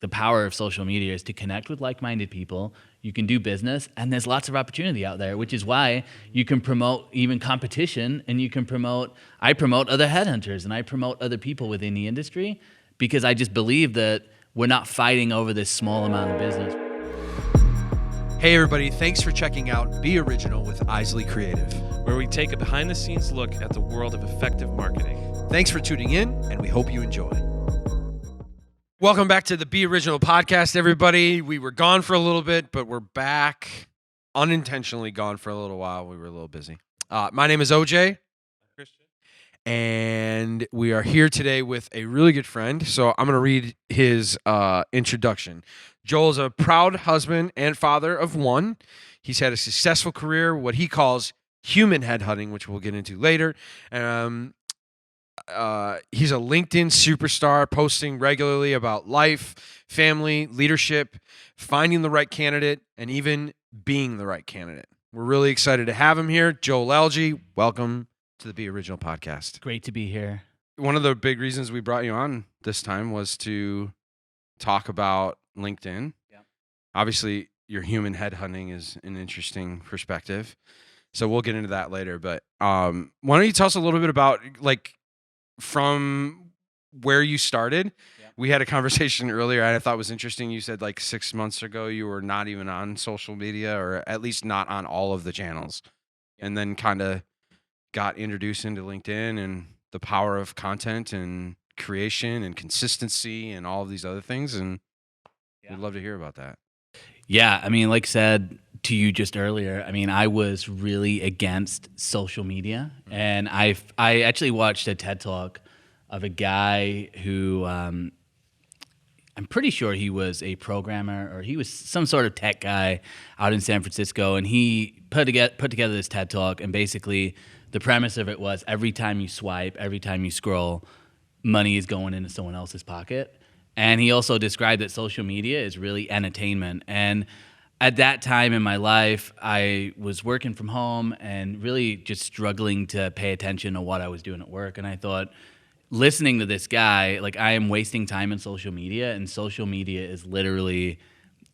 the power of social media is to connect with like-minded people. You can do business, and there's lots of opportunity out there, which is why you can promote even competition, and I promote other headhunters, and I promote other people within the industry, because I just believe that we're not fighting over this small amount of business. Hey everybody, thanks for checking out Be Original with Isley Creative, where we take a behind-the-scenes look at the world of effective marketing. Thanks for tuning in, and we hope you enjoy. Welcome back to the Be Original podcast, everybody. We were gone for a little bit, but we're back. Unintentionally gone for a little while. We were a little busy. My name is OJ, Christian, and we are here today with a really good friend. So I'm going to read his introduction. Joel is a proud husband and father of one. He's had a successful career, what he calls human headhunting, which we'll get into later. He's a LinkedIn superstar, posting regularly about life, family, leadership, finding the right candidate, and even being the right candidate. We're really excited to have him here. Joel Lalgee, welcome to the Be Original podcast. Great to be here. One of the big reasons we brought you on this time was to talk about LinkedIn. Yeah. Obviously, your human headhunting is an interesting perspective, so we'll get into that later. But why don't you tell us a little bit about, like, from where you started? Yeah. We had a conversation earlier I thought was interesting. You said like 6 months ago you were not even on social media, or at least not on all of the channels, and then kind of got introduced into LinkedIn and the power of content and creation and consistency and all of these other things. And we'd love to hear about that. Yeah, I mean, like I said to you just earlier, I mean, I was really against social media, and I actually watched a TED Talk of a guy who I'm pretty sure he was a programmer, or he was some sort of tech guy out in San Francisco, and he put together this TED Talk, and basically the premise of it was every time you swipe, every time you scroll, money is going into someone else's pocket. And he also described that social media is really entertainment. And at that time in my life, I was working from home and really just struggling to pay attention to what I was doing at work. And I thought, listening to this guy, like, I am wasting time in social media, and social media is literally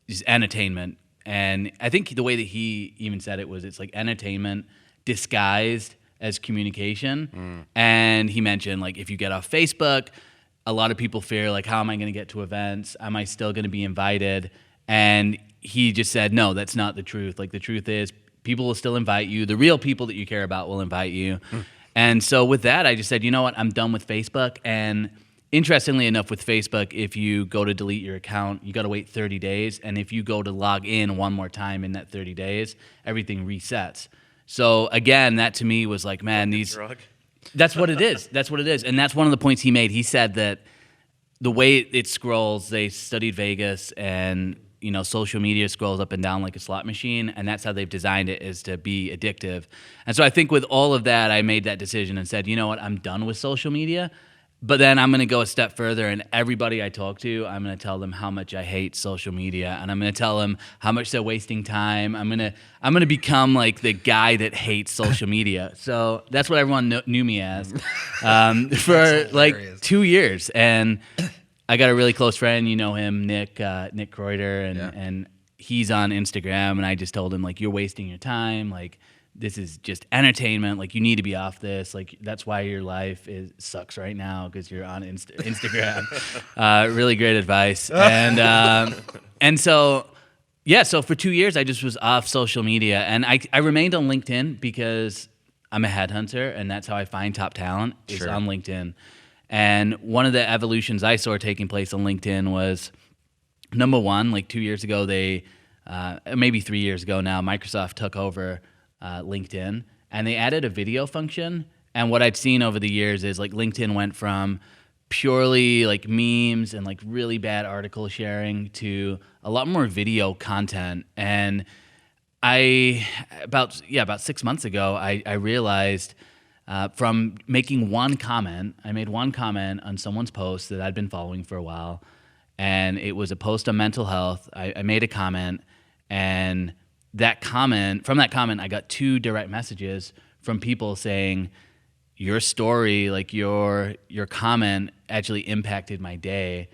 just entertainment. And I think the way that he even said it was, it's like entertainment disguised as communication. And he mentioned, like, if you get off Facebook, a lot of people fear, like, how am I going to get to events? Am I still going to be invited? And he just said, no, that's not the truth. Like, the truth is people will still invite you. The real people that you care about will invite you. And so with that, I just said, you know what? I'm done with Facebook. And interestingly enough, with Facebook, if you go to delete your account, you got to wait 30 days. And if you go to log in one more time in that 30 days, everything resets. So again, that to me was like, man, that's what it is. That's what it is. And that's one of the points he made. He said that the way it scrolls, they studied Vegas, and, you know, social media scrolls up and down like a slot machine, and that's how they've designed it, is to be addictive. And so I think with all of that, I made that decision and said, you know what, I'm done with social media. But then I'm going to go a step further, and everybody I talk to, I'm going to tell them how much I hate social media, and I'm going to tell them how much they're wasting time. I'm going to become like the guy that hates social media. So that's what everyone knew me as for like 2 years. And I got a really close friend, you know him, Nick Kreuter, and he's on Instagram, and I just told him, like, you're wasting your time, like, this is just entertainment. Like, you need to be off this. Like, that's why your life sucks right now, because you're on Instagram. Really great advice. And so, yeah, so for 2 years, I just was off social media. And I remained on LinkedIn because I'm a headhunter, and that's how I find top talent, is on LinkedIn. And one of the evolutions I saw taking place on LinkedIn was, number one, like 2 years ago, maybe 3 years ago now, Microsoft took over LinkedIn, and they added a video function. And what I've seen over the years is, like, LinkedIn went from purely like memes and like really bad article sharing to a lot more video content. And about 6 months ago, I realized from making one comment, I made one comment on someone's post that I'd been following for a while, and it was a post on mental health. I made a comment, and from that comment, I got 2 direct messages from people saying, your story, like your comment actually impacted my day.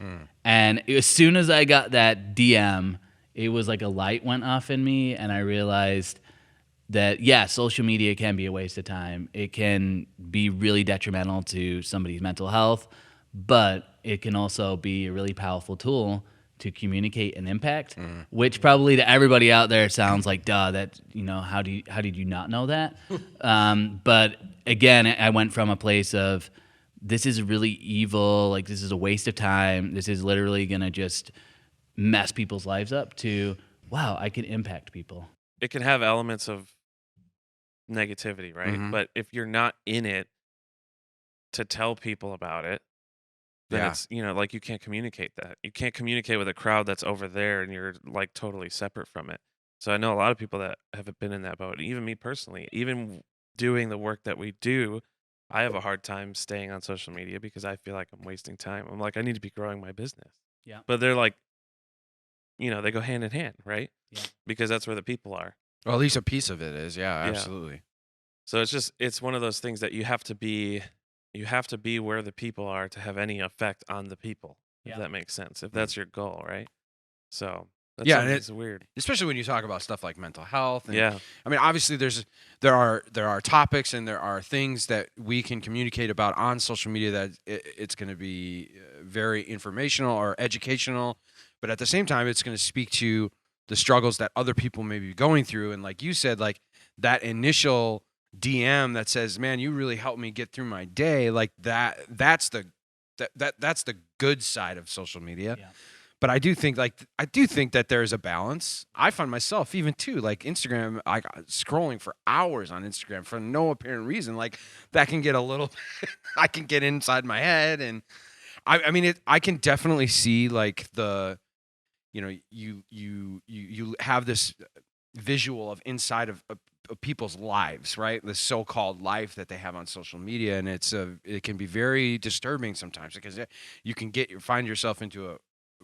And as soon as I got that DM, it was like a light went off in me, and I realized that, yeah, social media can be a waste of time. It can be really detrimental to somebody's mental health, but it can also be a really powerful tool to communicate and impact, which probably to everybody out there sounds like, duh, that, how did you not know that? But again, I went from a place of, this is really evil, like this is a waste of time, this is literally gonna just mess people's lives up, to, wow, I can impact people. It can have elements of negativity, right? Mhm. But if you're not in it to tell people about it, then Yeah. it's, like, you can't communicate that. You can't communicate with a crowd that's over there and you're like totally separate from it. So I know a lot of people that have been in that boat. Even me personally, even doing the work that we do, I have a hard time staying on social media because I feel like I'm wasting time. I'm like, I need to be growing my business. Yeah. But they're like, they go hand in hand, right? Yeah. Because that's where the people are. Well, at least a piece of it is. Yeah, Yeah. absolutely. So it's one of those things that you have to be where the people are to have any effect on the people. If Yeah. that makes sense. If that's your goal, right? So that's Yeah, something and that's weird. Especially when you talk about stuff like mental health. And, Yeah. I mean, obviously, there are topics and there are things that we can communicate about on social media that it's going to be very informational or educational, but at the same time, it's going to speak to the struggles that other people may be going through. And like you said, like that initial DM that says, "Man, you really helped me get through my day," like that's the good side of social media. Yeah. But I do think that there's a balance. I find myself even too, like Instagram, like scrolling for hours on Instagram for no apparent reason. Like that can get a little, I can get inside my head, and I mean, I can definitely see like you have this visual of inside of people's lives, right? The so-called life that they have on social media, and it can be very disturbing sometimes because you can find yourself into a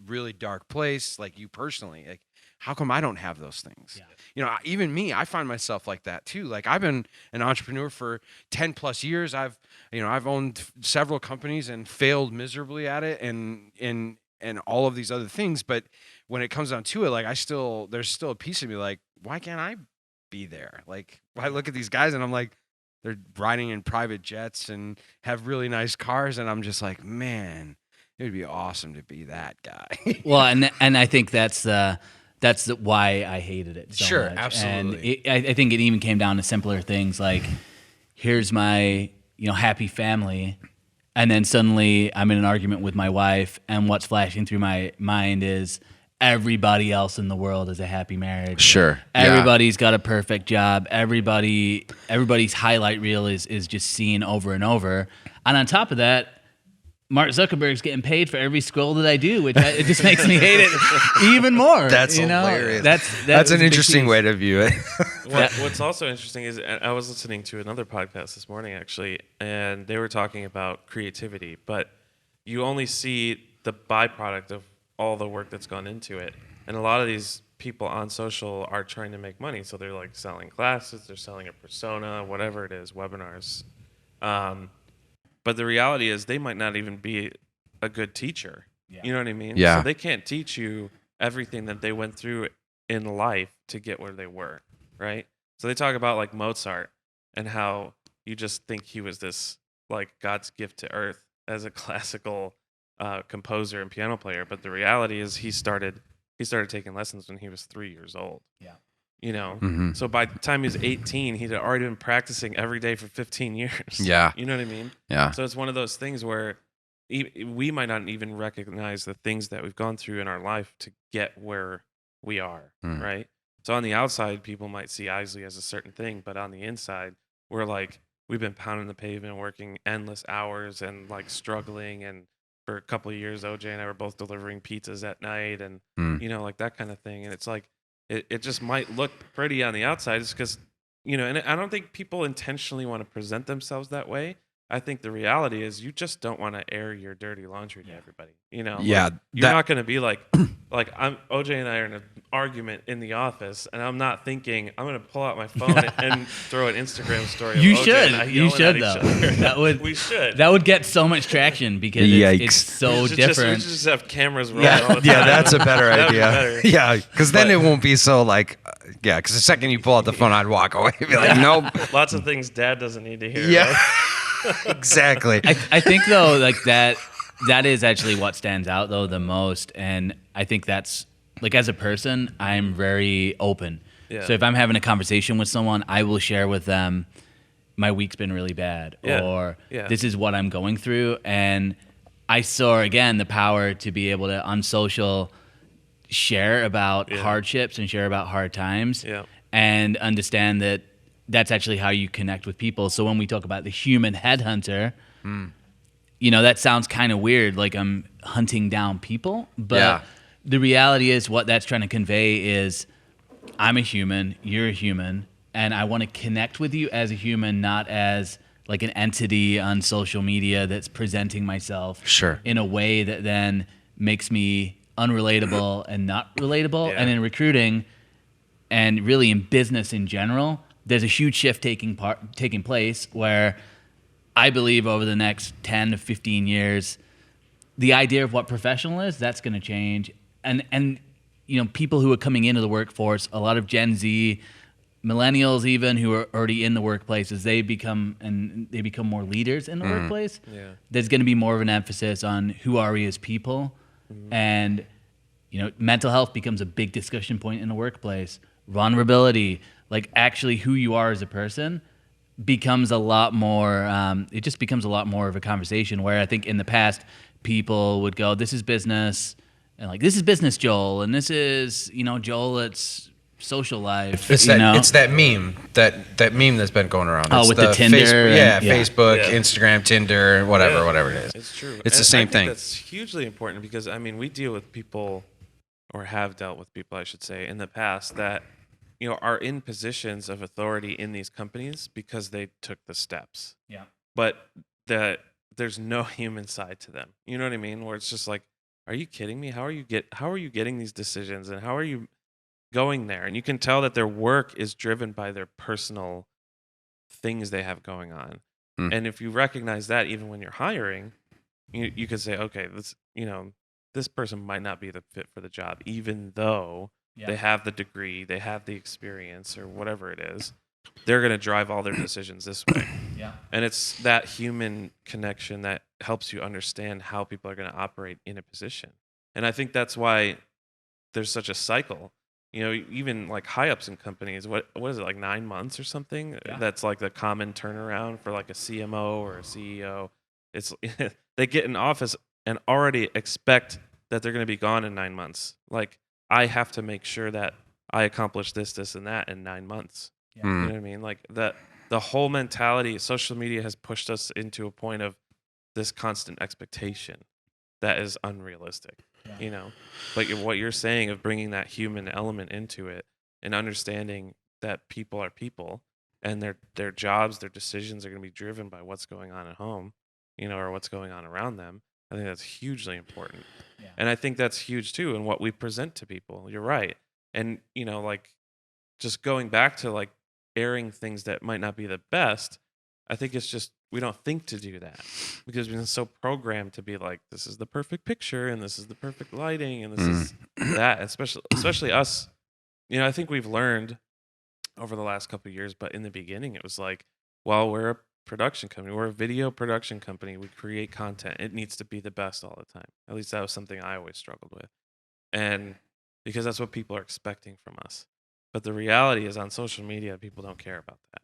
really dark place, like you personally. Like, how come I don't have those things? Yeah. Even me, I find myself like that too. Like, I've been an entrepreneur for 10 plus years. I've owned several companies and failed miserably at it, and all of these other things. But when it comes down to it, like there's still a piece of me like, why can't I be there? Like, I look at these guys and I'm like, they're riding in private jets and have really nice cars, and I'm just like, man, it would be awesome to be that guy. Well, and I think that's why I hated it so Sure, much. absolutely. And I think it even came down to simpler things like, here's my happy family, and then suddenly I'm in an argument with my wife, and what's flashing through my mind is, everybody else in the world is a happy marriage. Sure. Everybody's got a perfect job. Everybody's highlight reel is just seen over and over. And on top of that, Mark Zuckerberg's getting paid for every scroll that I do, which it just makes me hate it even more. That's hilarious. That's an interesting way to view it. What's also interesting is I was listening to another podcast this morning, actually, and they were talking about creativity, but you only see the byproduct of all the work that's gone into it. And a lot of these people on social are trying to make money. So they're like selling classes, they're selling a persona, whatever it is, webinars. But the reality is they might not even be a good teacher. Yeah. You know what I mean? Yeah. So they can't teach you everything that they went through in life to get where they were, right? So they talk about like Mozart and how you just think he was this like God's gift to earth as a classical composer and piano player, but the reality is he started taking lessons when he was 3 years old. Yeah. Mhm. So by the time he was 18, he'd already been practicing every day for 15 years. Yeah. You know what I mean? Yeah. So it's one of those things where we might not even recognize the things that we've gone through in our life to get where we are, right? So on the outside, people might see Isley as a certain thing, but on the inside, we're like, we've been pounding the pavement, working endless hours and like struggling. And for a couple of years, OJ and I were both delivering pizzas at night and, like that kind of thing. And it's like, it just might look pretty on the outside just because, and I don't think people intentionally want to present themselves that way. I think the reality is you just don't want to air your dirty laundry to everybody. Yeah. Like, you're not going to be like, OJ and I are in argument in the office, and I'm not thinking I'm going to pull out my phone and throw an Instagram story. You of OJ should. and I You yelling should at though. each other. That would We should. That would get so much traction because it's Yikes. so we should different. just have cameras rolling all the time. Yeah, that's a better That'd be idea. better. Yeah, because then But- it won't be so like, yeah, because the second you pull out the phone, I'd walk away. Be like, nope. Lots of things Dad doesn't need to hear. Yeah, right? exactly. I think though, like that is actually what stands out though the most, and I think that's like as a person, I'm very open. Yeah. So if I'm having a conversation with someone, I will share with them my week's been really bad, Yeah. or Yeah. this is what I'm going through, and I saw again the power to be able to on social share about Yeah. hardships and share about hard times, Yeah. and understand that that's actually how you connect with people. So when we talk about the human headhunter, you know, that sounds kind of weird, like I'm hunting down people, but Yeah. the reality is what that's trying to convey is I'm a human, you're a human, and I want to connect with you as a human, not as like an entity on social media that's presenting myself Sure. in a way that then makes me unrelatable and not relatable. Yeah. And in recruiting and really in business in general, there's a huge shift taking place where I believe over the next 10 to 15 years, the idea of what professional is, that's going to change. And you know, people who are coming into the workforce, a lot of Gen Z, millennials even who are already in the workplaces, they become more leaders in the workplace. Yeah. There's going to be more of an emphasis on who are we as people, and you know, mental health becomes a big discussion point in the workplace. Vulnerability, like actually who you are as a person, becomes a lot more. It just becomes a lot more of a conversation. Where I think in the past people would go, "This is business," and like, "This is business, Joel," and this is, you know, Joel, it's social life. It's you that know? it's that meme that meme that's been going around. Oh, It's with the Tinder and- yeah. Facebook, Yeah. Instagram, Tinder, whatever it is. It's true. It's the And same I think thing. That's hugely important because I mean we deal with people, or have dealt with people, I should say, in the past that you know are in positions of authority in these companies because they took the steps. Yeah. But there's no human side to them. You know what I mean? Where it's just like, are you kidding me? How are you getting these decisions, and how are you going there? And you can tell that their work is driven by their personal things they have going on. Hmm. And if you recognize that even when you're hiring, you could say, okay, this person might not be the fit for the job, even though Yeah. they have the degree, they have the experience, or whatever it is. They're going to drive all their decisions this way. Yeah. And it's that human connection that helps you understand how people are going to operate in a position. And I think that's why there's such a cycle. You know, even like high ups in companies, what is it, like 9 months or something? Yeah. That's like the common turnaround for like a CMO or a CEO. It's they get in office and already expect that they're going to be gone in 9 months. Like, I have to make sure that I accomplish this, and that in 9 months. Yeah. You know what I mean? Like that, the whole mentality, social media has pushed us into a point of this constant expectation that is unrealistic. Yeah. You know, but what you're saying of bringing that human element into it and understanding that people are people, and their jobs, their decisions are going to be driven by what's going on at home, you know, or what's going on around them. I think that's hugely important. Yeah. And I think that's huge too in what we present to people. You're right. And, you know, like just going back to like airing things that might not be the best, I think it's just we don't think to do that because we've been so programmed to be like, this is the perfect picture and this is the perfect lighting and this is that, especially us. You know, I think we've learned over the last couple of years, but in the beginning it was like, well, we're a production company, we're a video production company, we create content, it needs to be the best all the time. At least that was something I always struggled with, and because that's what people are expecting from us. But the reality is on social media people don't care about that.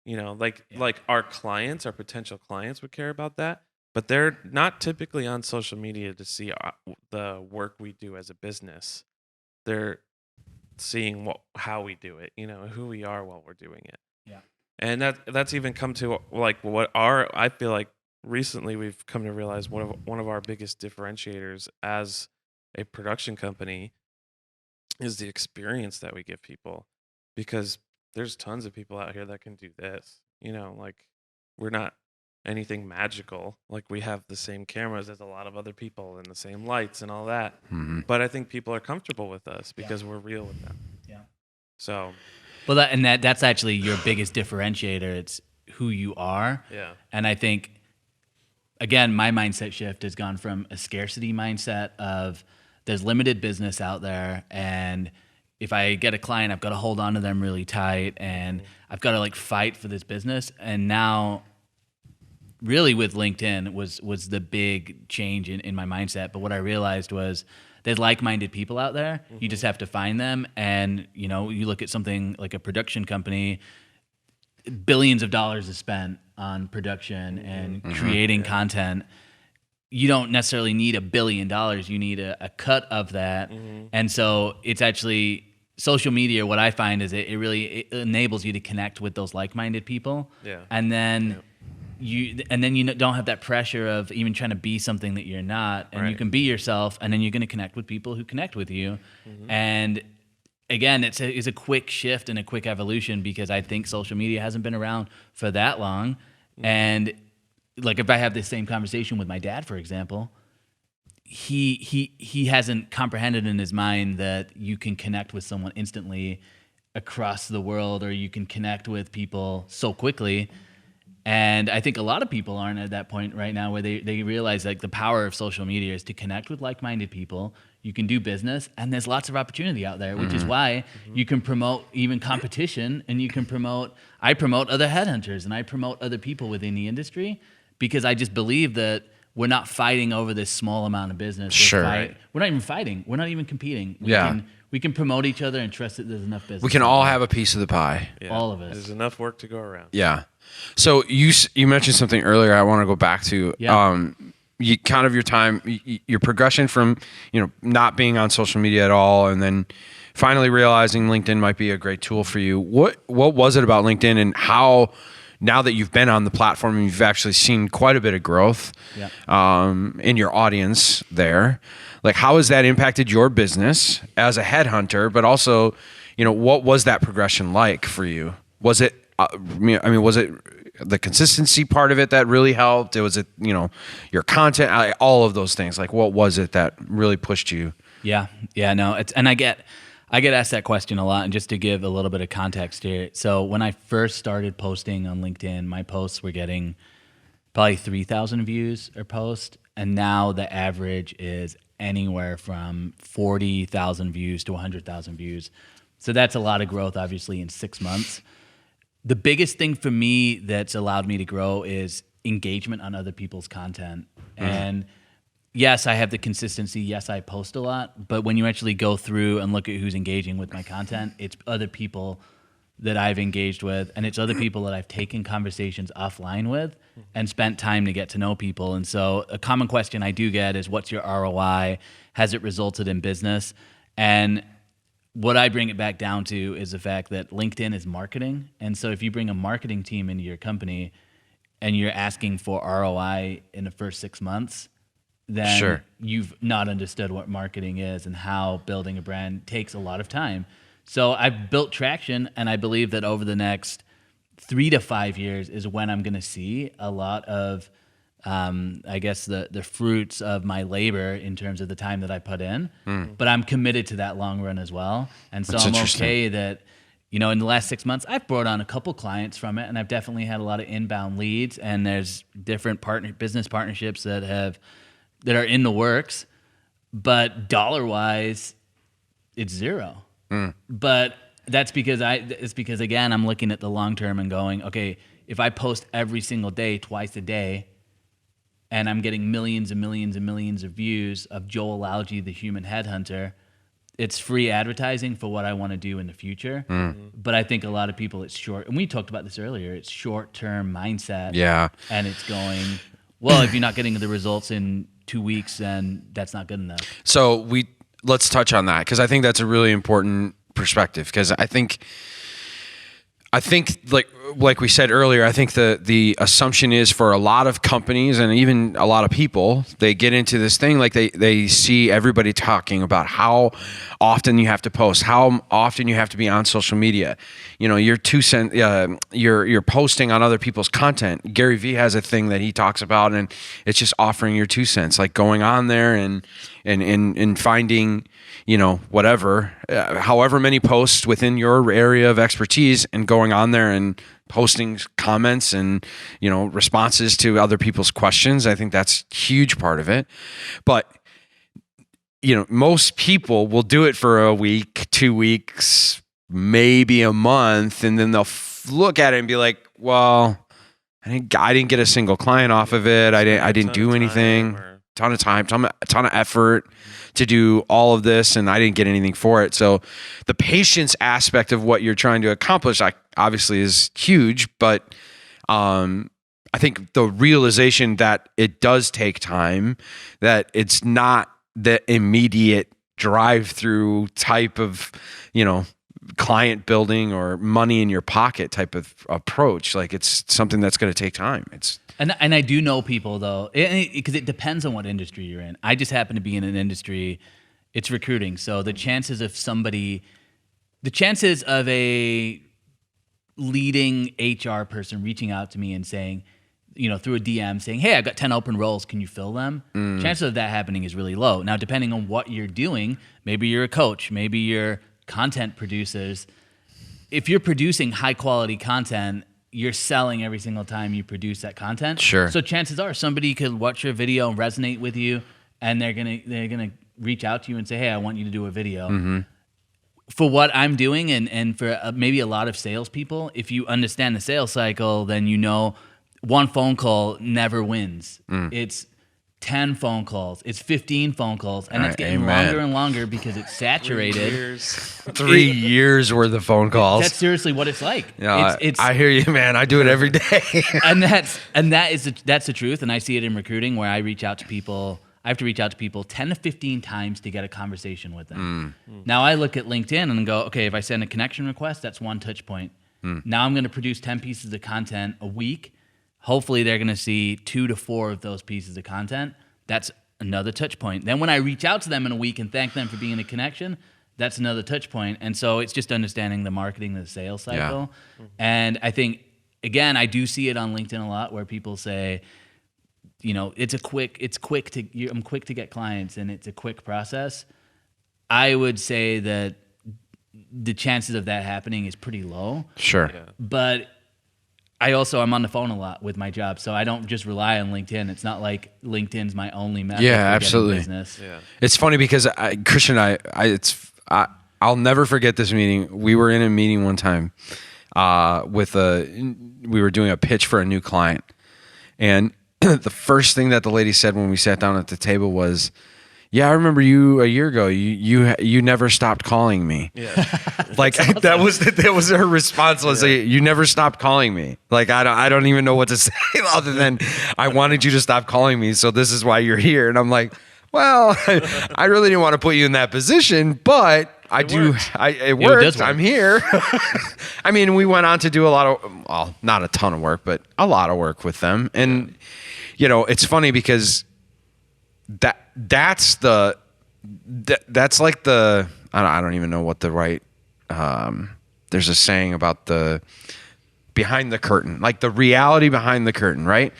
You know, like our clients, our potential clients would care about that, but they're not typically on social media to see the work we do as a business. They're seeing how we do it, you know, who we are while we're doing it. Yeah. And that's even come to like I feel like recently we've come to realize one of our biggest differentiators as a production company is the experience that we give people, because there's tons of people out here that can do this, you know, like we're not anything magical. Like we have the same cameras as a lot of other people and the same lights and all that. But I think people are comfortable with us because we're real with them. Yeah. So, Well, that's actually your biggest differentiator. It's who you are. yeah. And I think, again, my mindset shift has gone from a scarcity mindset of there's limited business out there, and if I get a client, I've got to hold on to them really tight, and I've got to like fight for this business. And now, really, with LinkedIn was the big change in my mindset. But what I realized was there's like-minded people out there. You just have to find them. And you look at something like a production company, billions of dollars is spent on production and creating content. You don't necessarily need $1 billion. You need a cut of that. And so it's actually social media. What I find is it really enables you to connect with those like-minded people. Yeah. And then you don't have that pressure of even trying to be something that you're not. And you can be yourself, and then you're going to connect with people who connect with you. And again, it's a quick shift and a quick evolution, because I think social media hasn't been around for that long. And like if I have this same conversation with my dad, for example, he hasn't comprehended in his mind that you can connect with someone instantly across the world, or you can connect with people so quickly. And I think a lot of people aren't at that point right now where they realize like the power of social media is to connect with like-minded people. You can do business, and there's lots of opportunity out there, which is why you can promote even competition, and I promote other headhunters, and I promote other people within the industry, because I just believe that we're not fighting over this small amount of business. We're not even fighting. We're not even competing. We can promote each other and trust that there's enough business. We can all have a piece of the pie. Yeah. All of us. There's enough work to go around. Yeah. So you mentioned something earlier I want to go back to. Yeah. Kind of your time, your progression from, not being on social media at all, and then finally realizing LinkedIn might be a great tool for you. What was it about LinkedIn, and how, now that you've been on the platform and you've actually seen quite a bit of growth in your audience there, like how has that impacted your business as a headhunter, but also, what was that progression like for you? Was it, was it the consistency part of it that really helped? Was it, your content, all of those things? Like, what was it that really pushed you? Yeah, no, and I get asked that question a lot. And just to give a little bit of context here, so when I first started posting on LinkedIn, my posts were getting probably 3,000 views a post, and now the average is anywhere from 40,000 views to 100,000 views. So that's a lot of growth, obviously, in 6 months. The biggest thing for me that's allowed me to grow is engagement on other people's content. And yes, I have the consistency. Yes, I post a lot. But when you actually go through and look at who's engaging with my content, it's other people that I've engaged with, and it's other people that I've taken conversations offline with and spent time to get to know people. And so a common question I do get is, what's your ROI? Has it resulted in business? And what I bring it back down to is the fact that LinkedIn is marketing. And so if you bring a marketing team into your company and you're asking for ROI in the first 6 months, then you've not understood what marketing is and how building a brand takes a lot of time. So I've built traction, and I believe that over the next 3 to 5 years is when I'm going to see a lot of, I guess, the fruits of my labor in terms of the time that I put in. But I'm committed to that long run as well. And so I'm okay that, in the last 6 months, I've brought on a couple clients from it, and I've definitely had a lot of inbound leads, and there's different business partnerships that are in the works. But dollar-wise, it's zero. But it's because again, I'm looking at the long term and going, okay, if I post every single day, twice a day, and I'm getting millions and millions and millions of views of Joel Lalgee, the human headhunter, it's free advertising for what I want to do in the future. But I think a lot of people, it's short, and we talked about this earlier, it's short-term mindset. Yeah. And it's going, well, if you're not getting the results in 2 weeks, then that's not good enough. So let's touch on that, because I think that's a really important perspective, because I think I think like we said earlier, I think the assumption is for a lot of companies and even a lot of people, they get into this thing like they see everybody talking about how often you have to post, how often you have to be on social media. Your 2 cents, you're posting on other people's content. Gary Vee has a thing that he talks about, and it's just offering your 2 cents, like going on there and finding, whatever, however many posts within your area of expertise, and going on there and posting comments and, responses to other people's questions. I think that's a huge part of it. But, most people will do it for a week, 2 weeks, maybe a month, and then they'll look at it and be like, well, I didn't get a single client off of it. I didn't do anything. Ton of time, ton of effort to do all of this, and I didn't get anything for it. So the patience aspect of what you're trying to accomplish, obviously, is huge. But I think the realization that it does take time, that it's not the immediate drive-through type of, client building or money in your pocket type of approach. Like, it's something that's going to take time. And I do know people, though, because it depends on what industry you're in. I just happen to be in an industry, it's recruiting. So the chances of a leading HR person reaching out to me and saying, through a DM saying, hey, I've got 10 open roles, can you fill them? Chances of that happening is really low. Now, depending on what you're doing, maybe you're a coach, maybe you're content producers. If you're producing high quality content, you're selling every single time you produce that content. Sure. So chances are somebody could watch your video and resonate with you, and they're gonna reach out to you and say, hey, I want you to do a video. Mm-hmm. For what I'm doing, and for maybe a lot of salespeople, if you understand the sales cycle, then one phone call never wins. It's 10 phone calls. It's 15 phone calls. And it's getting longer and longer because it's saturated. 3 years worth of phone calls. That's seriously what it's like. I hear you, man. I do it every day. that's the truth. And I see it in recruiting, where I reach out to people. I have to reach out to people 10 to 15 times to get a conversation with them. Now I look at LinkedIn and go, okay, if I send a connection request, that's one touch point. Now I'm going to produce 10 pieces of content a week. Hopefully they're going to see 2 to 4 of those pieces of content. That's another touch point. Then when I reach out to them in a week and thank them for being a connection, that's another touch point. And so it's just understanding the marketing, the sales cycle. Yeah. And I think, again, I do see it on LinkedIn a lot, where people say, I'm quick to get clients, and it's a quick process. I would say that the chances of that happening is pretty low. Sure. Yeah. But I'm on the phone a lot with my job, so I don't just rely on LinkedIn. It's not like LinkedIn's my only method for absolutely. getting business. Yeah. It's funny because Christian and I'll never forget this meeting. We were in a meeting one time we were doing a pitch for a new client, and the first thing that the lady said when we sat down at the table was, yeah, I remember you a year ago. You never stopped calling me. Yeah, like that was her response. Was you never stopped calling me. Like I don't even know what to say other than I wanted you to stop calling me. So this is why you're here. And I'm like, well, I really didn't want to put you in that position, but it worked. I'm here. I mean, we went on to do a lot of, not a ton of work, but a lot of work with them. And it's funny because that's like the I don't even know what the right there's a saying about the behind the curtain, like the reality behind the curtain, right?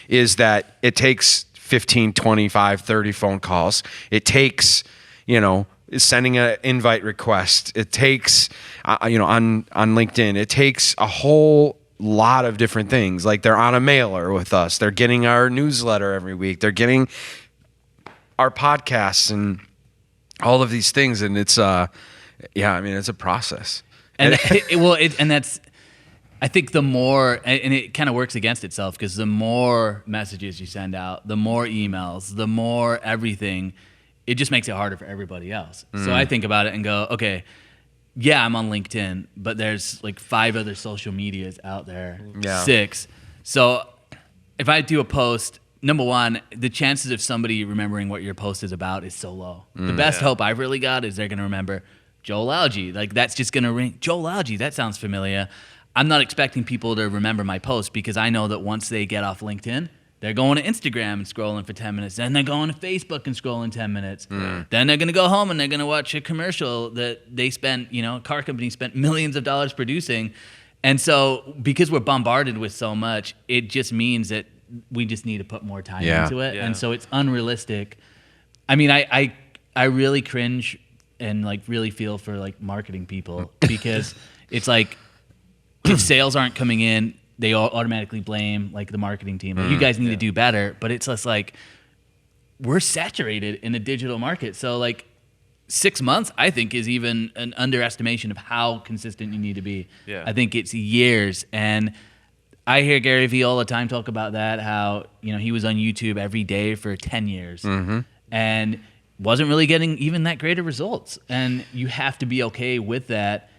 Is that it takes 15, 25, 30 phone calls. It takes, sending an invite request. It takes, on LinkedIn, it takes a whole lot of different things. Like they're on a mailer with us. They're getting our newsletter every week. They're getting our podcasts and all of these things. And it's, it's a process. And that's, I think the more, and it kind of works against itself, because the more messages you send out, the more emails, the more everything, it just makes it harder for everybody else. So I think about it and go, okay, yeah, I'm on LinkedIn, but there's like 5 other social medias out there, 6. So if I do a post, number one, the chances of somebody remembering what your post is about is so low. The best hope I've really got is they're going to remember Joel Lalgee. Like that's just going to ring. Joel Lalgee, that sounds familiar. I'm not expecting people to remember my posts because I know that once they get off LinkedIn, they're going to Instagram and scrolling for 10 minutes. Then they're going to Facebook and scrolling 10 minutes. Then they're going to go home and they're going to watch a commercial that they spent, a car company spent millions of dollars producing. And so because we're bombarded with so much, it just means that we just need to put more time into it. Yeah. And so it's unrealistic. I mean, I really cringe and like really feel for like marketing people because it's like if sales aren't coming in, they all automatically blame like the marketing team. Like, you guys need to do better. But it's just like we're saturated in the digital market. So like 6 months, I think, is even an underestimation of how consistent you need to be. Yeah. I think it's years. And I hear Gary Vee all the time talk about that, how, he was on YouTube every day for 10 years and wasn't really getting even that great of results. And you have to be okay with that.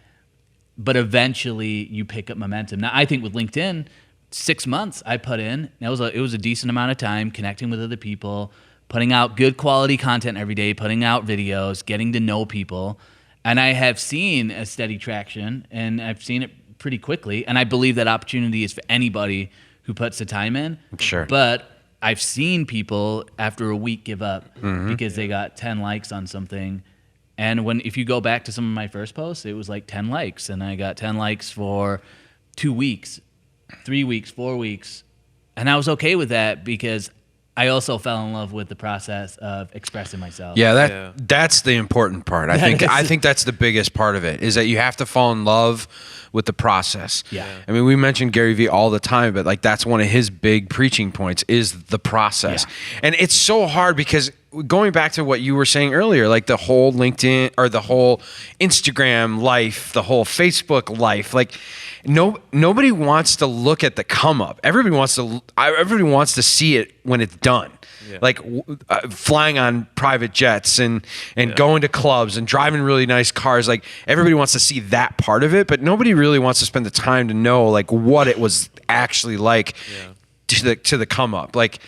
But eventually you pick up momentum. Now, I think with LinkedIn, 6 months I put in, it was a decent amount of time connecting with other people, putting out good quality content every day, putting out videos, getting to know people. And I have seen a steady traction, and I've seen it pretty quickly. And I believe that opportunity is for anybody who puts the time in. Sure. But I've seen people after a week give up because they got 10 likes on something. And if you go back to some of my first posts, it was like 10 likes, and I got 10 likes for 2 weeks, 3 weeks, 4 weeks. And I was okay with that because I also fell in love with the process of expressing myself. Yeah, that's the important part. I think that's the biggest part of it, is that you have to fall in love with the process. Yeah. I mean, we mention Gary Vee all the time, but like that's one of his big preaching points is the process. Yeah. And it's so hard because going back to what you were saying earlier, like the whole LinkedIn or the whole Instagram life, the whole Facebook life, like nobody wants to look at the come up. Everybody wants to see it when it's done. Yeah. Like flying on private jets and going to clubs and driving really nice cars. Like everybody wants to see that part of it, but nobody really wants to spend the time to know like what it was actually like to the come up. Like,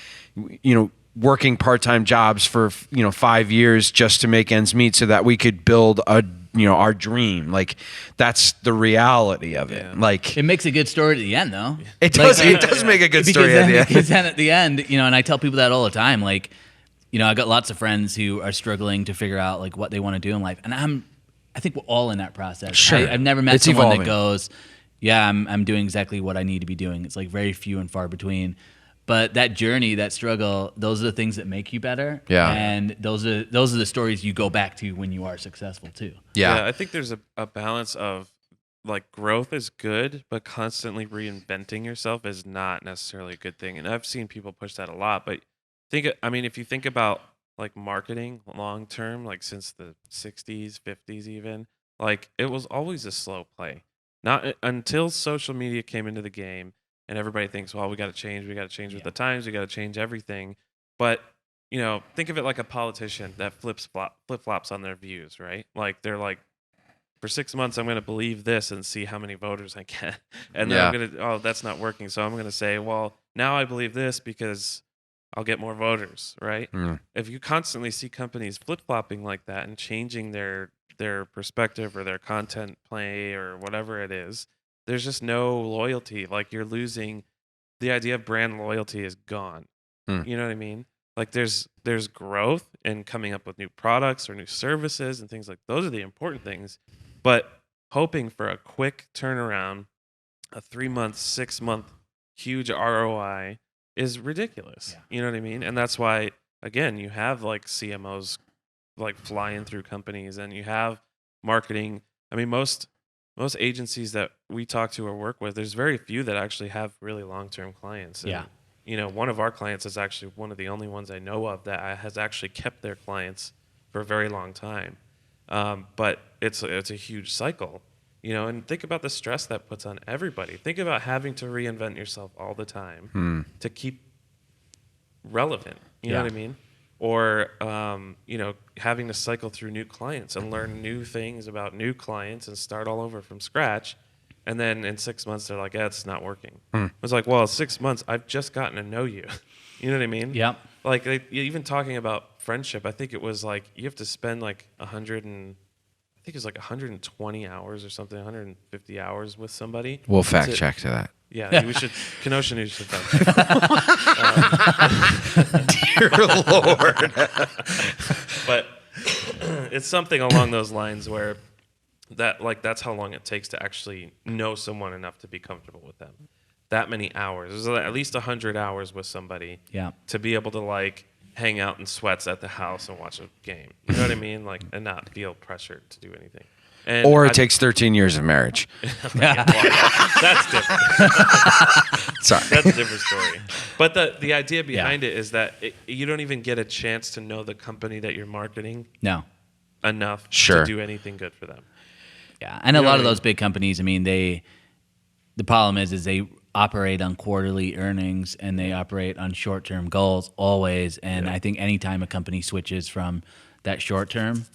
working part-time jobs for 5 years just to make ends meet so that we could build our dream. Like that's the reality of it. Like it makes a good story at the end, though. It does. It does make a good story at the end. Because then at the end, and I tell people that all the time. Like, I got lots of friends who are struggling to figure out like what they want to do in life, and I think we're all in that process. Sure. I've never met someone evolving. that goes, "Yeah, I'm doing exactly what I need to be doing." It's like very few and far between. But that journey, that struggle, those are the things that make you better. Yeah. And those are the stories you go back to when you are successful too. Yeah. I think there's a balance of like growth is good, but constantly reinventing yourself is not necessarily a good thing. And I've seen people push that a lot. But if you think about like marketing long term, like since the 60s, 50s even, like it was always a slow play. Not until social media came into the game. And everybody thinks, well, we got to change with the times, we got to change everything. But, think of it like a politician that flip-flops on their views, right? Like they're like, for 6 months, I'm going to believe this and see how many voters I get. And then I'm going to, that's not working. So I'm going to say, well, now I believe this because I'll get more voters, right? Mm. If you constantly see companies flip-flopping like that and changing their perspective or their content play or whatever it is, there's just no loyalty. Like you're losing the idea of brand loyalty is gone. You know what I mean? Like there's growth and coming up with new products or new services and things like those are the important things. But hoping for a quick turnaround, a 3 month, 6 month huge ROI is ridiculous. Yeah. You know what I mean? And that's why, again, you have like CMOs like flying through companies and you have marketing. I mean, most agencies that we talk to or work with, there's very few that actually have really long-term clients. And, one of our clients is actually one of the only ones I know of that has actually kept their clients for a very long time. But it's a huge cycle, and think about the stress that puts on everybody. Think about having to reinvent yourself all the time to keep relevant. You know what I mean? Or, having to cycle through new clients and learn new things about new clients and start all over from scratch. And then in 6 months, they're like, it's not working. It's like, well, 6 months, I've just gotten to know you. You know what I mean? Yeah. Like even talking about friendship, I think it was like you have to spend like think it was like 120 hours or something, 150 hours with somebody. We'll fact check to that. Yeah, we should. Kenosha News should fact check. Dear Lord. But it's something along those lines where that's how long it takes to actually know someone enough to be comfortable with them. That many hours. There's at least 100 hours with somebody. Yeah. To be able to like hang out in sweats at the house and watch a game. You know what I mean? Like, and not feel pressured to do anything. And Or it takes 13 years of marriage. That's different. Sorry. That's a different story. But the idea behind it is that you don't even get a chance to know the company that you're marketing enough to do anything good for them. Yeah, and a lot of those big companies, I mean, the problem is they operate on quarterly earnings and they operate on short-term goals always. And I think anytime a company switches from that short-term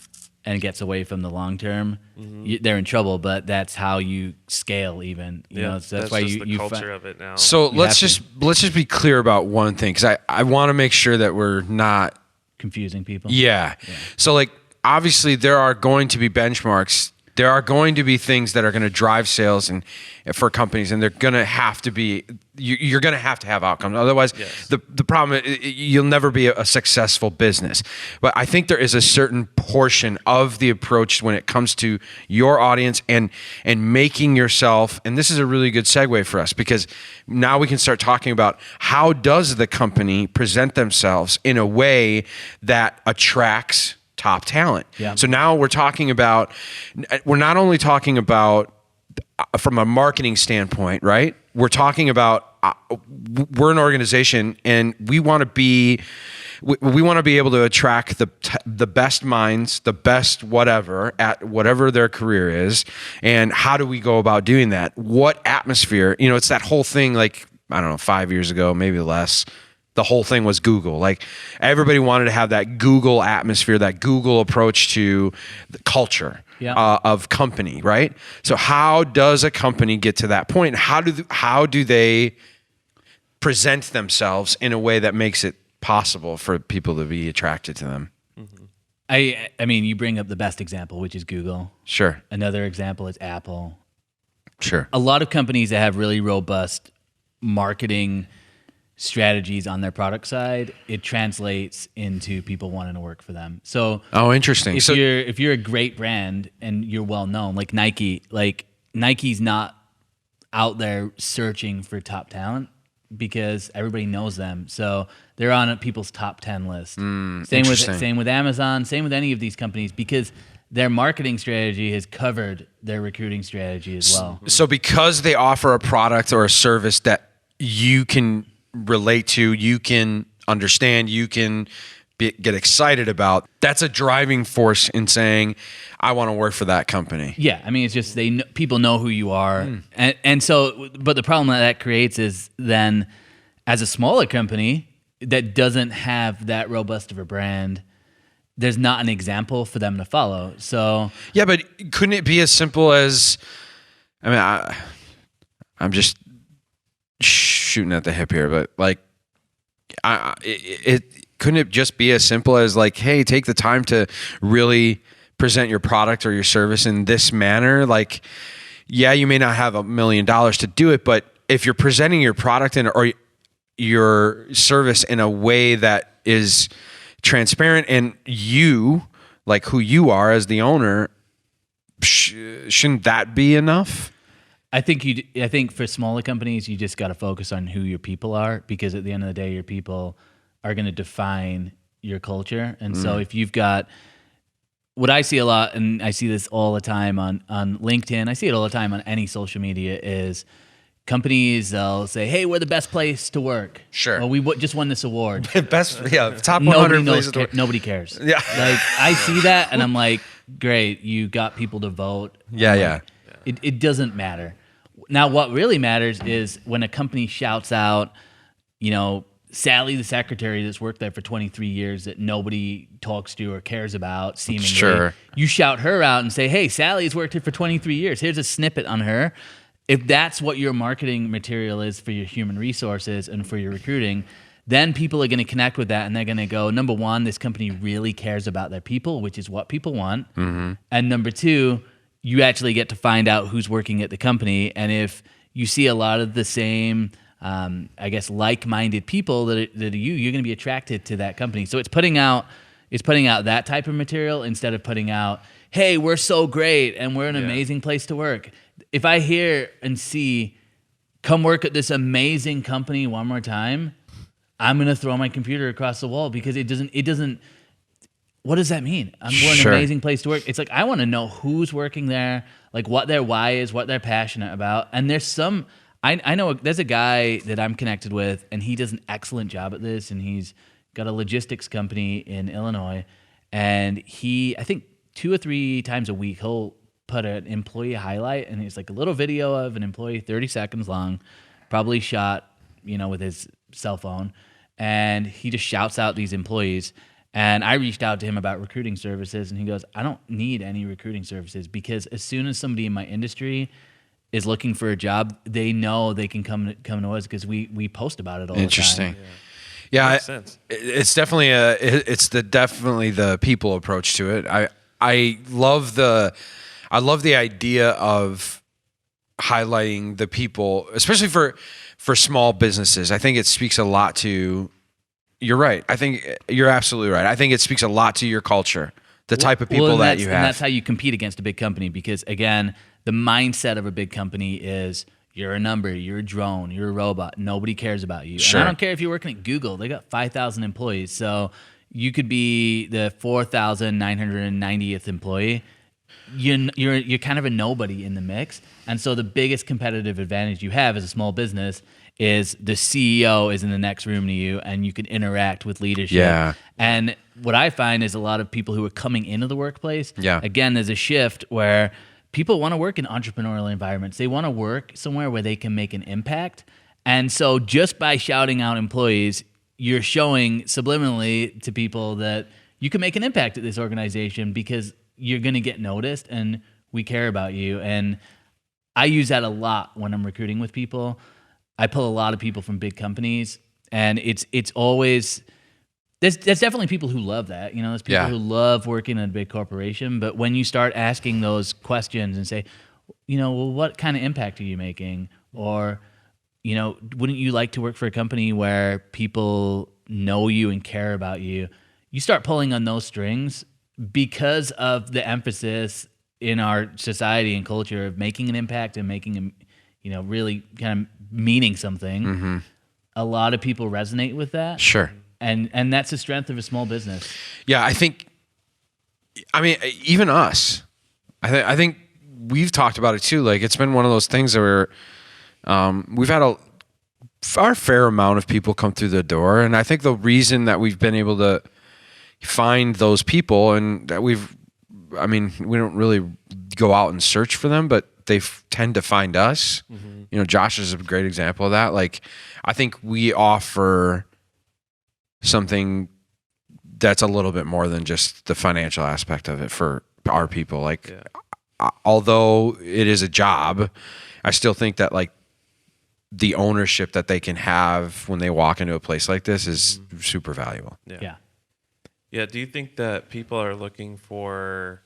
and gets away from the long-term, they're in trouble. But that's how you scale, even. You know, so that's why just you the culture of it now. So let's just be clear about one thing, because I want to make sure that we're not confusing people. Yeah. So like obviously there are going to be benchmarks. There are going to be things that are going to drive sales and for companies, and they're going to have to be. You're going to have outcomes. Otherwise, the problem you'll never be a successful business. But I think there is a certain portion of the approach when it comes to your audience and making yourself. And this is a really good segue for us, because now we can start talking about how does the company present themselves in a way that attracts top talent. Yeah. So now we're not only talking about from a marketing standpoint, right? We're talking about we're an organization and we want to be able to attract the best minds, the best whatever at whatever their career is. And how do we go about doing that? What atmosphere? You know, it's that whole thing, like, I don't know, 5 years ago, maybe less. The whole thing was Google. Like, everybody wanted to have that Google atmosphere, that Google approach to the culture of company, right? So how does a company get to that point? How do they present themselves in a way that makes it possible for people to be attracted to them? Mm-hmm. I mean, you bring up the best example, which is Google. Sure. Another example is Apple. Sure. A lot of companies that have really robust marketing strategies on their product side, it translates into people wanting to work for them. So, interesting. If you're a great brand and you're well known, like Nike's not out there searching for top talent because everybody knows them. So they're on people's top 10 list. Same with Amazon, same with any of these companies, because their marketing strategy has covered their recruiting strategy as well. So because they offer a product or a service that you can relate to, you can understand, you can get excited about, that's a driving force in saying, I want to work for that company. Yeah, I mean, it's just people know who you are. And so, but the problem that creates is then, as a smaller company that doesn't have that robust of a brand, there's not an example for them to follow. So yeah, but couldn't it be as simple as, I mean, I'm just shooting at the hip here, but like, couldn't it just be as simple as like, hey, take the time to really present your product or your service in this manner? Like, yeah, you may not have $1 million to do it, but if you're presenting your product or your service in a way that is transparent and you, like who you are as the owner, shouldn't that be enough? I think for smaller companies, you just got to focus on who your people are, because at the end of the day, your people are going to define your culture. And so if you've got, what I see a lot, and I see this all the time on LinkedIn, I see it all the time on any social media, is companies, they'll say, hey, we're the best place to work. Sure. Or we just won this award. Top 100 places to work. Nobody cares. Yeah. Like, I see that and I'm like, great, you got people to vote. Yeah. It doesn't matter. Now, what really matters is when a company shouts out, you know, Sally, the secretary that's worked there for 23 years that nobody talks to or cares about, seemingly. Sure. You shout her out and say, hey, Sally's worked here for 23 years. Here's a snippet on her. If that's what your marketing material is for your human resources and for your recruiting, then people are going to connect with that and they're going to go, number one, this company really cares about their people, which is what people want. And number two, you actually get to find out who's working at the company. And if you see a lot of the same, I guess, like-minded people that are you're going to be attracted to that company. So it's putting out that type of material instead of putting out, hey, we're so great and we're an amazing place to work. If I hear and see, come work at this amazing company one more time, I'm going to throw my computer across the wall because it doesn't, what does that mean? We're an amazing place to work. It's like, I want to know who's working there, like what their why is, what they're passionate about. And there's I know there's a guy that I'm connected with and he does an excellent job at this. And he's got a logistics company in Illinois. And I think 2 or 3 times a week, he'll put an employee highlight and it's like a little video of an employee, 30 seconds long, probably shot, with his cell phone. And he just shouts out these employees. And I reached out to him about recruiting services and he goes, I don't need any recruiting services because as soon as somebody in my industry is looking for a job, they know they can come to us because we post about it all the time. Interesting. Yeah, Makes sense. It's definitely definitely the people approach to it. I love the idea of highlighting the people, especially for small businesses. I think it speaks a lot to. You're right. I think you're absolutely right. I think it speaks a lot to your culture, the type of people that you have. And that's how you compete against a big company because, again, the mindset of a big company is you're a number, you're a drone, you're a robot. Nobody cares about you. Sure. And I don't care if you're working at Google. They got 5,000 employees. So you could be the 4,990th employee. You're kind of a nobody in the mix. And so the biggest competitive advantage you have as a small business is the CEO is in the next room to you and you can interact with leadership. Yeah. And what I find is a lot of people who are coming into the workplace, Yeah. again, there's a shift where people want to work in entrepreneurial environments. They want to work somewhere where they can make an impact. And so just by shouting out employees, you're showing subliminally to people that you can make an impact at this organization because you're going to get noticed and we care about you. And I use that a lot when I'm recruiting with people. I pull a lot of people from big companies, and it's always there's definitely people who love that. There's people who love working in a big corporation. But when you start asking those questions and say, well, what kind of impact are you making? Or, wouldn't you like to work for a company where people know you and care about you? You start pulling on those strings because of the emphasis in our society and culture of making an impact and making really kind of meaning something. Mm-hmm. A lot of people resonate with that. Sure. And that's the strength of a small business. Yeah, I mean, even us. I think we've talked about it too. Like it's been one of those things where we've had our fair amount of people come through the door, and I think the reason that we've been able to find those people and that we don't really go out and search for them, but they tend to find us. Mm-hmm. Josh is a great example of that. Like, I think we offer something that's a little bit more than just the financial aspect of it for our people. Like, although it is a job, I still think that like the ownership that they can have when they walk into a place like this is super valuable. Yeah. Yeah. Do you think that people are looking for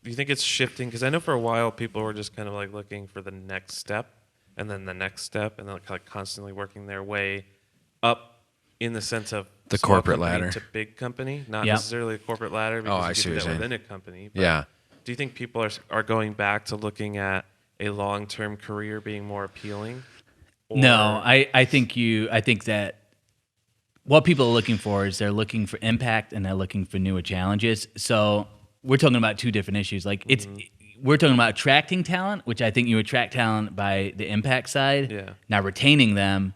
do you think it's shifting? Because I know for a while people were just kind of like looking for the next step and then the next step and then like constantly working their way up in the sense of the small corporate company ladder to big company, not necessarily a corporate ladder because I you see can what do you're that saying. within a company. But do you think people are going back to looking at a long-term career being more appealing? No, I think that what people are looking for is they're looking for impact and they're looking for newer challenges. So we're talking about two different issues. Like we're talking about attracting talent, which I think you attract talent by the impact side. Yeah. Now retaining them,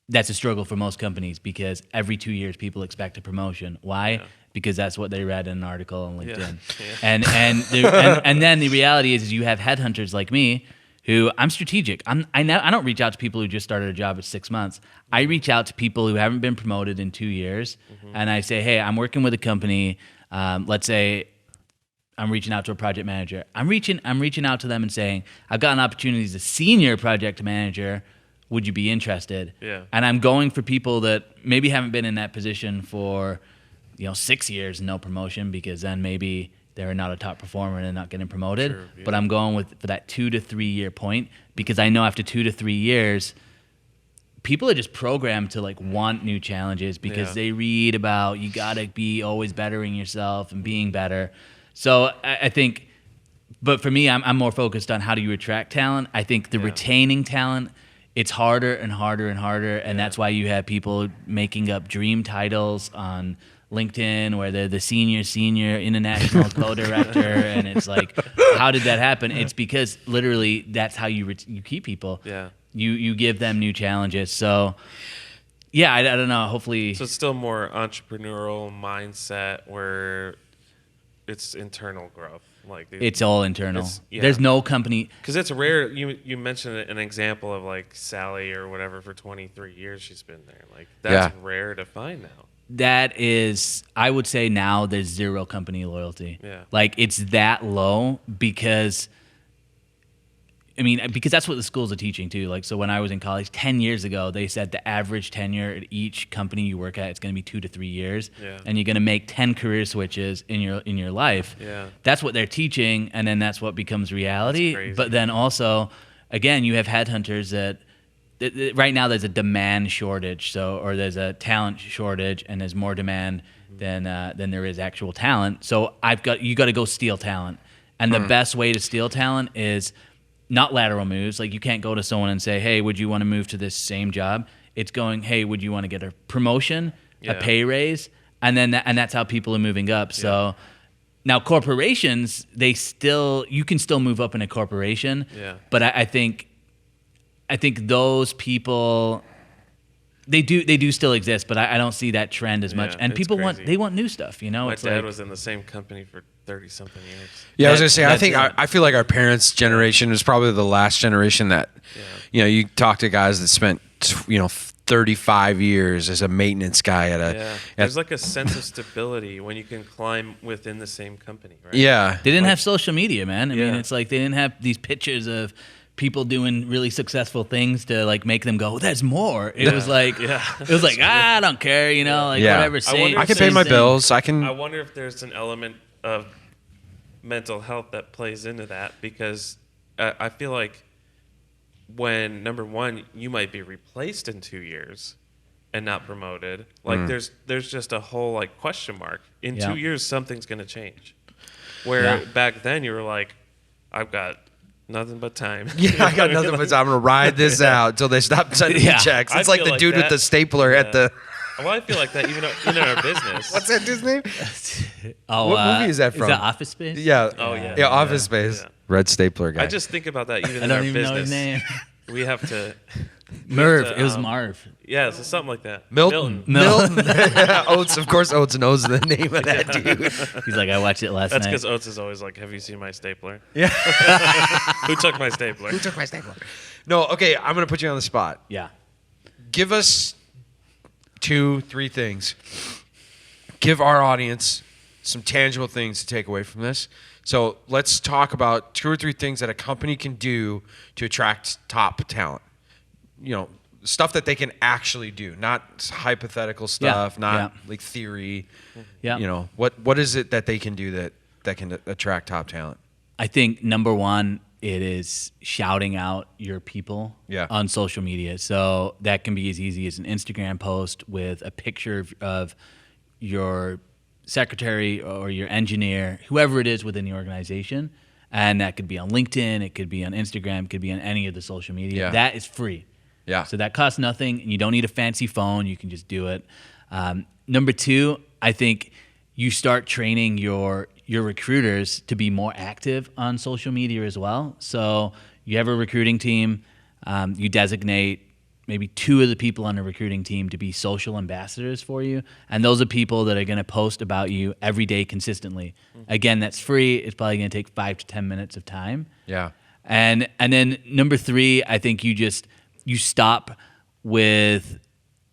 that's a struggle for most companies because every 2 years people expect a promotion. Why? Yeah. Because that's what they read in an article on LinkedIn. Yeah. And then the reality is you have headhunters like me who I'm strategic. I don't reach out to people who just started a job at 6 months. I reach out to people who haven't been promoted in 2 years, and I say, hey, I'm working with a company. Let's say I'm reaching out to a project manager. I'm reaching out to them and saying, I've got an opportunity as a senior project manager. would you be interested? Yeah. And I'm going for people that maybe haven't been in that position for, 6 years, no promotion, because then maybe they're not a top performer and they're not getting promoted. Sure, yeah. But I'm going for that 2 to 3 year point, because I know after 2 to 3 years, people are just programmed to like want new challenges, because they read about you got to be always bettering yourself and being better. So I think, but for me, I'm more focused on how do you attract talent. I think the retaining talent, it's harder and harder and harder, and that's why you have people making up dream titles on LinkedIn where they're the senior international co-director, and it's like, how did that happen? It's because literally that's how you keep people. Yeah. You give them new challenges. So yeah, I don't know. Hopefully, So it's still more entrepreneurial mindset where it's internal growth. Like it's all internal. Yeah. There's no company. Because it's rare. You mentioned an example of like Sally or whatever for 23 years she's been there. Like that's rare to find now. That is, I would say now there's zero company loyalty. Yeah. Like it's that low because that's what the schools are teaching too. Like, so when I was in college 10 years ago, they said the average tenure at each company you work at, it's going to be 2 to 3 years. Yeah. And you're going to make 10 career switches in your life. Yeah. That's what they're teaching. And then that's what becomes reality. That's crazy. But then also, again, you have headhunters that right now there's a demand shortage, or there's a talent shortage, and there's more demand than there is actual talent. So you got to go steal talent, and the best way to steal talent is not lateral moves. Like you can't go to someone and say, "Hey, would you want to move to this same job?" It's going, "Hey, would you want to get a promotion, a pay raise?" And then that's how people are moving up. So now corporations, you can still move up in a corporation. Yeah. But I think those people, they do still exist, but I don't see that trend as much. And it's people crazy. want new stuff, My It's dad like, was in the same company for 30-something years. Yeah, I was gonna say. I think that's I feel like our parents' generation is probably the last generation that, you talk to guys that spent 35 years as a maintenance guy at a. There's like a sense of stability when you can climb within the same company, right? Yeah. they didn't have social media, man. I mean, Yeah. it's like they didn't have these pictures of people doing really successful things to like make them go, "There's more." It was like, I don't care, whatever. I can pay my bills. I can. I wonder if there's an element of mental health that plays into that, because I feel like when, number one, you might be replaced in 2 years and not promoted, like there's just a whole like question mark. In 2 years, something's going to change. Where back then you were like, I've got nothing but time. Yeah, I got nothing but time. I'm gonna ride this out until they stop sending me checks. It's like the dude with the stapler at the. Well, I feel like that even in our business. What's that dude's name? what movie is that from? Is that Office Space? Yeah. Oh, yeah. Yeah, Office Space. Yeah. Red stapler guy. I just think about that even I in our don't even business. know his name. We have to. Merv. to, It was Marv. Yeah, so something like that. Milton. Oates, of course. Oates knows the name of that dude. He's like, I watched it last That's night. because Oates is always like, "Have you seen my stapler? Yeah. Who took my stapler?" Who took my stapler? No. Okay, I'm gonna put you on the spot. Yeah. Give us 2-3 things. Give our audience some tangible things to take away from this. So let's talk about 2 or 3 things that a company can do to attract top talent. Stuff that they can actually do, not hypothetical stuff, not like theory. Yeah. What is it that they can do that can attract top talent? I think number one, it is shouting out your people on social media. So that can be as easy as an Instagram post with a picture of your secretary or your engineer, whoever it is within the organization. And that could be on LinkedIn, it could be on Instagram, it could be on any of the social media. Yeah. That is free. Yeah. So that costs nothing, and you don't need a fancy phone. You can just do it. Number two, I think you start training your recruiters to be more active on social media as well. So you have a recruiting team. You designate maybe 2 of the people on the recruiting team to be social ambassadors for you. And those are people that are going to post about you every day consistently. Again, that's free. It's probably going to take 5 to 10 minutes of time. Yeah. And then number 3, I think you stop with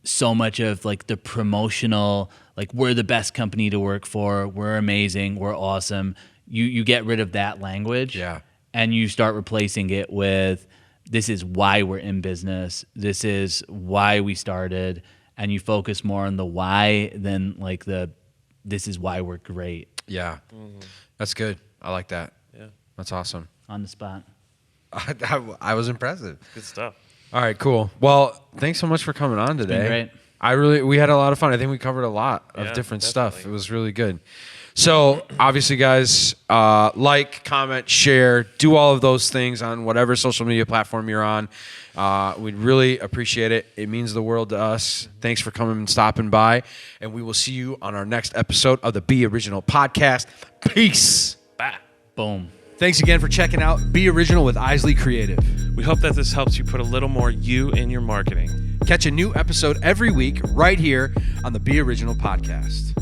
so much of like the promotional, like we're the best company to work for, we're amazing, we're awesome. You get rid of that language. Yeah. And you start replacing it with this is why we're in business. This is why we started. And you focus more on the why than like this is why we're great. Yeah. That's good. I like that. Yeah. That's awesome. On the spot. I was impressive. Good stuff. All right, cool. Well, thanks so much for coming on today. been great. We had a lot of fun. I think we covered a lot of Yeah, different definitely. stuff. It was really good. So obviously, guys, like, comment, share, do all of those things on whatever social media platform you're on. We'd really appreciate it. It means the world to us. Thanks for coming and stopping by. And we will see you on our next episode of the Be Original podcast. Peace. Bye. Boom. Thanks again for checking out Be Original with Isley Creative. We hope that this helps you put a little more you in your marketing. Catch a new episode every week right here on the Be Original podcast.